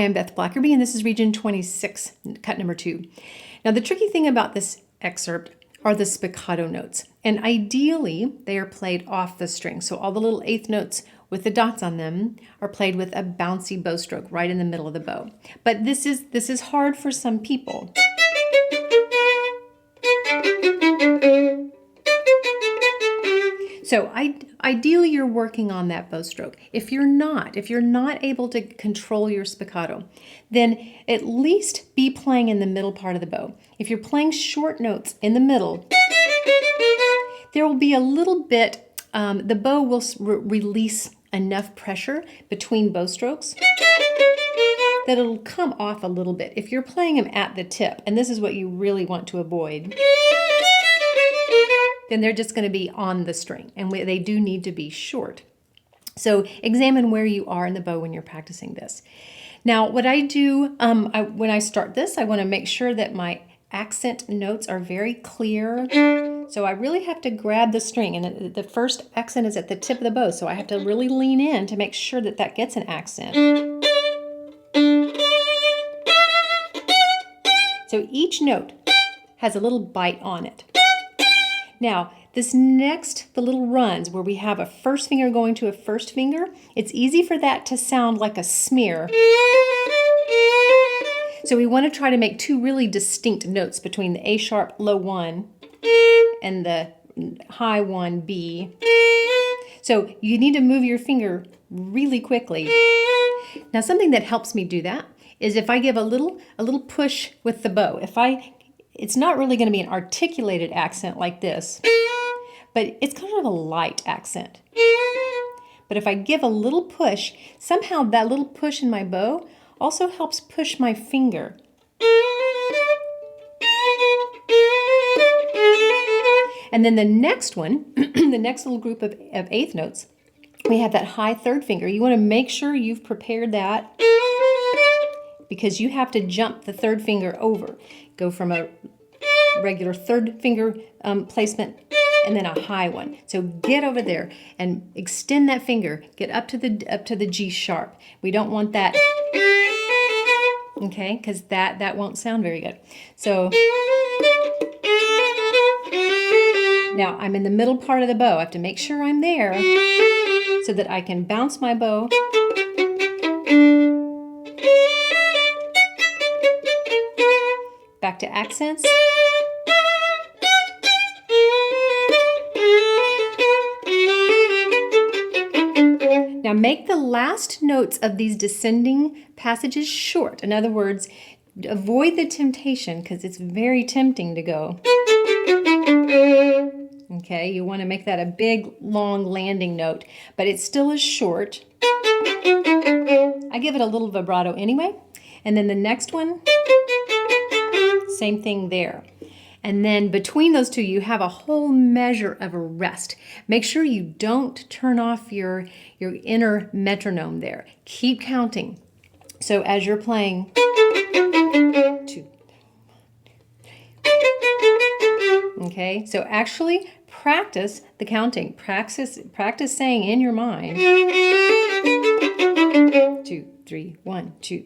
I'm Beth Blackerby, and this is Region 26, cut number 2. Now, the tricky thing about this excerpt are the spiccato notes, and ideally, they are played off the string. So all the little eighth notes with the dots on them are played with a bouncy bow stroke right in the middle of the bow. But this is hard for some people. So ideally you're working on that bow stroke. If you're not able to control your spiccato, then at least be playing in the middle part of the bow. If you're playing short notes in the middle, there will be a little bit, the bow will release enough pressure between bow strokes that it'll come off a little bit. If you're playing them at the tip, and this is what you really want to avoid, then they're just going to be on the string, and they do need to be short. So examine where you are in the bow when you're practicing this. Now, what I do when I start this, I want to make sure that my accent notes are very clear. So I really have to grab the string, and the first accent is at the tip of the bow, so I have to really lean in to make sure that that gets an accent. So each note has a little bite on it. Now, this next, the little runs where we have a first finger going to a first finger, it's easy for that to sound like a smear. So we want to try to make two really distinct notes between the A sharp low 1 and the high 1 B. So you need to move your finger really quickly. Now, something that helps me do that is if I give a little push with the bow. It's not really going to be an articulated accent like this, but it's kind of a light accent. But if I give a little push, somehow that little push in my bow also helps push my finger. And then the next one, the next little group of eighth notes, we have that high third finger. You want to make sure you've prepared that, because you have to jump the third finger over. Go from a regular third finger placement and then a high one. So get over there and extend that finger. Get up to the G sharp. We don't want that, okay? Because that won't sound very good. So now I'm in the middle part of the bow. I have to make sure I'm there so that I can bounce my bow. Back to accents. Now make the last notes of these descending passages short. In other words, avoid the temptation, because it's very tempting to go. Okay, you want to make that a big, long landing note, but it still is short. I give it a little vibrato anyway. And then the next one, same thing there. And then between those two, you have a whole measure of a rest. Make sure you don't turn off your inner metronome there. Keep counting. So as you're playing, 2. Okay, so actually practice the counting. Practice saying in your mind, 2, 3, 1, 2,